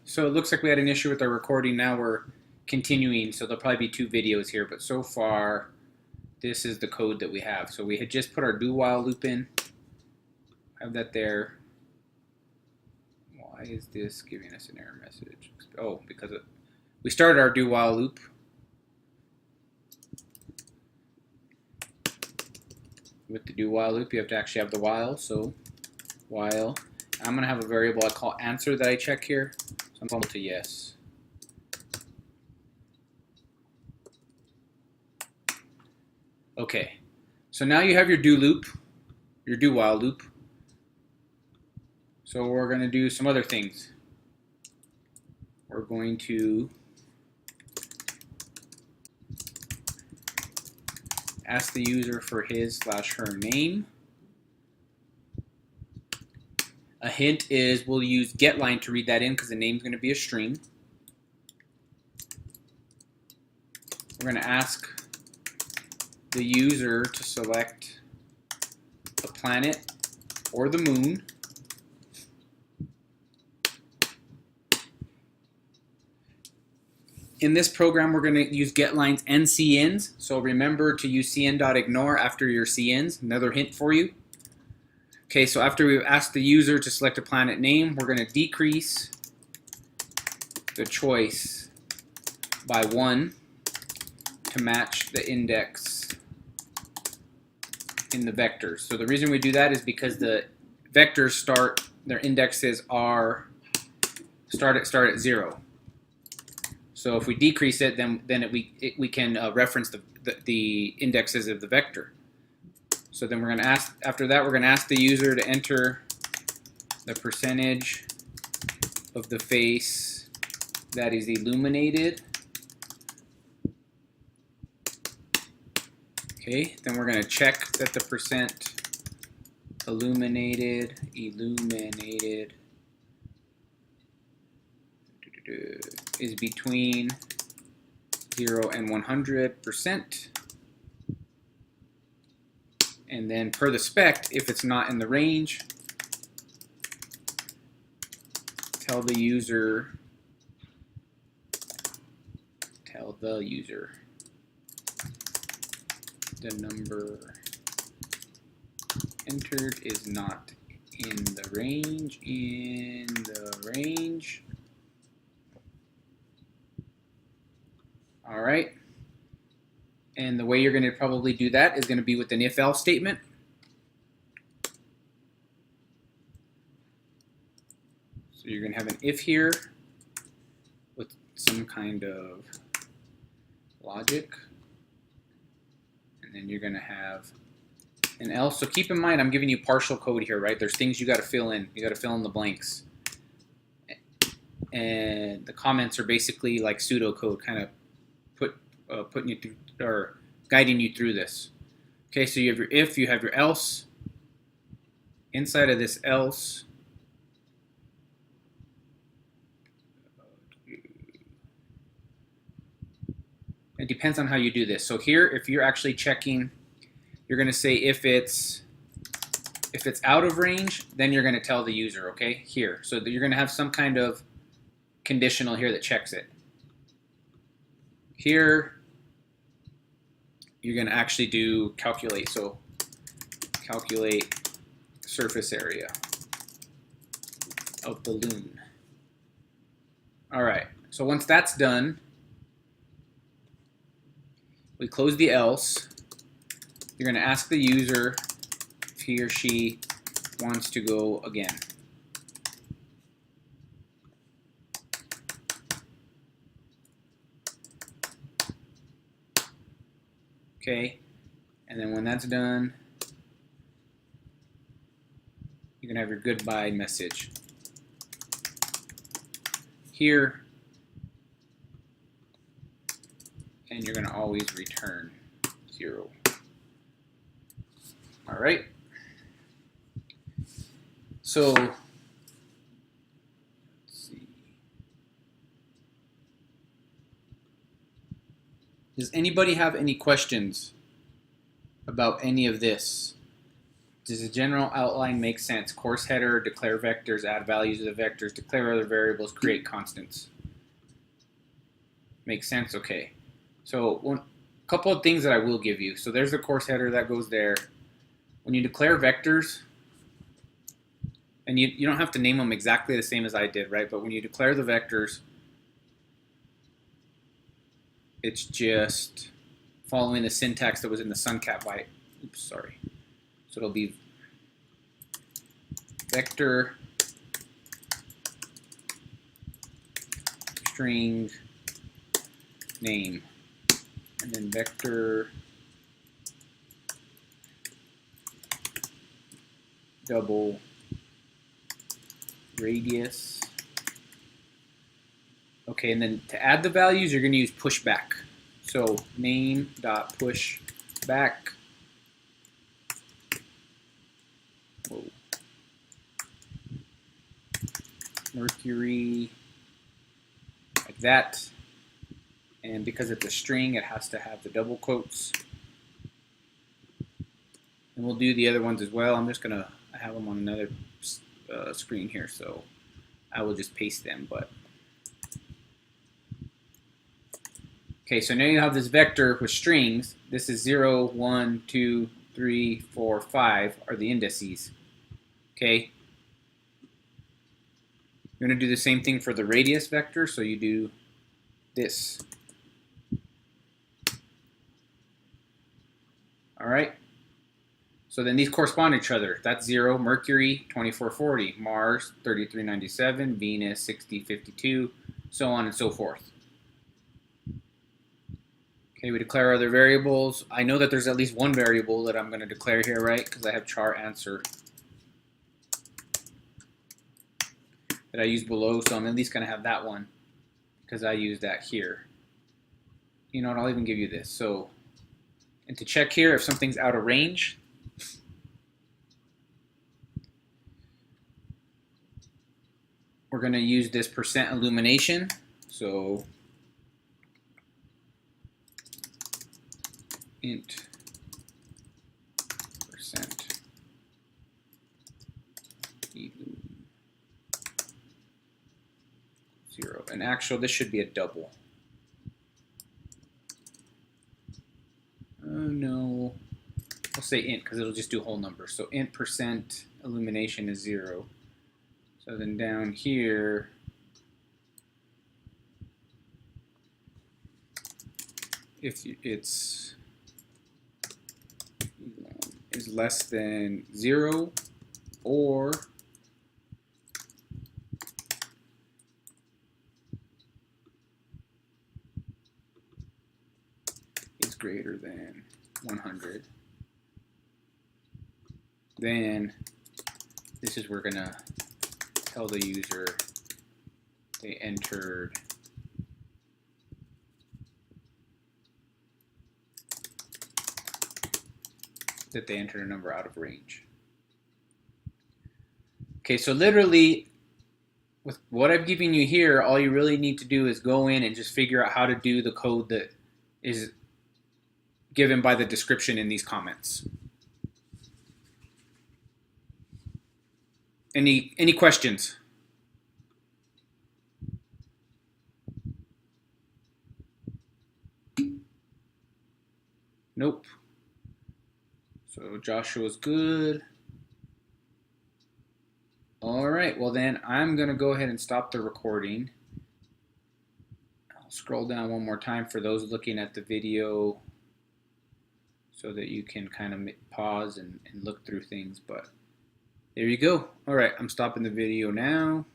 So it looks like we had an issue with our recording. Now we're continuing, so there'll probably be two videos here, but so far this is the code that we have. So we had just put our do while loop in. Have that there. Why is this giving us an error message? Oh, because we started our do while loop. With the do while loop, you have to actually have the while. So while, I'm going to have a variable I call answer that I check here. So I'm going to yes. Okay, so now you have your do loop, your do while loop. So we're going to do some other things. We're going to ask the user for his/her name. A hint is we'll use getLine to read that in because the name's going to be a string. We're going to ask the user to select the planet or the moon. In this program, we're going to use getLines and cins. So remember to use cin.ignore after your cins. Another hint for you. Okay, so after we've asked the user to select a planet name, we're going to decrease the choice by 1 to match the index in the vectors. So the reason we do that is because the vectors their indexes start at 0. So if we decrease it, then we can reference the indexes of the vector. So then we're going to ask, after that, we're going to ask the user to enter the percentage of the face that is illuminated. Okay, then we're going to check that the percent illuminated is between 0 and 100%. And then per the spec, if it's not in the range, tell the user the number entered is not in the range. All right. And the way you're going to probably do that is going to be with an if-else statement. So you're going to have an if here with some kind of logic. And then you're going to have an else. So keep in mind, I'm giving you partial code here, right? There's things you got to fill in. You got to fill in the blanks. And the comments are basically like pseudocode, kind of putting you through, or guiding you through this. Okay, so you have your if, you have your else. Inside of this else, it depends on how you do this. So here, if you're actually checking, you're going to say if it's out of range, then you're going to tell the user, okay, here. So you're going to have some kind of conditional here that checks it. Here, you're going to actually do calculate. So calculate surface area of balloon. All right, so once that's done, we close the else. You're going to ask the user if he or she wants to go again. Okay, and then when that's done, you're going to have your goodbye message. Here, and you're going to always return 0. All right. So, let's see. Does anybody have any questions about any of this? Does the general outline make sense? Course header, declare vectors, add values of the vectors, declare other variables, create constants. Makes sense? Okay. So a couple of things that I will give you. So there's the course header that goes there. When you declare vectors, and you don't have to name them exactly the same as I did, right? But when you declare the vectors, it's just following the syntax that was in the SuncatByte. Oops, sorry. So it'll be vector string name, and then vector double radius. Okay, and then to add the values, you're going to use pushback. So name dot pushback. Whoa. Mercury, like that. And because it's a string, it has to have the double quotes. And we'll do the other ones as well. I'm just going to have them on another screen here, so I will just paste them. But okay, so now you have this vector with strings. This is 0, 1, 2, 3, 4, 5 are the indices. Okay. You're going to do the same thing for the radius vector, so you do this. All right. So then these correspond to each other. That's 0, Mercury 2440, Mars 3397, Venus 6052, so on and so forth. Okay, we declare other variables. I know that there's at least one variable that I'm going to declare here, right? Because I have char answer that I use below, so I'm at least going to have that one because I use that here. You know what, I'll even give you this. So, and to check here if something's out of range, we're going to use this percent illumination. So int percent illum 0. And actually, this should be a double. Oh no, we'll say int because it'll just do whole numbers. So int percent illumination is 0. So then down here, if it's is less than 0 or is greater than 100, then this is where we're gonna tell the user they entered a number out of range. Okay, so literally with what I've given you here, all you really need to do is go in and just figure out how to do the code that is given by the description in these comments. Any questions? Nope. So Joshua's good. All right, well then I'm gonna go ahead and stop the recording. I'll scroll down one more time for those looking at the video so that you can kind of pause and look through things, but there you go. All right, I'm stopping the video now.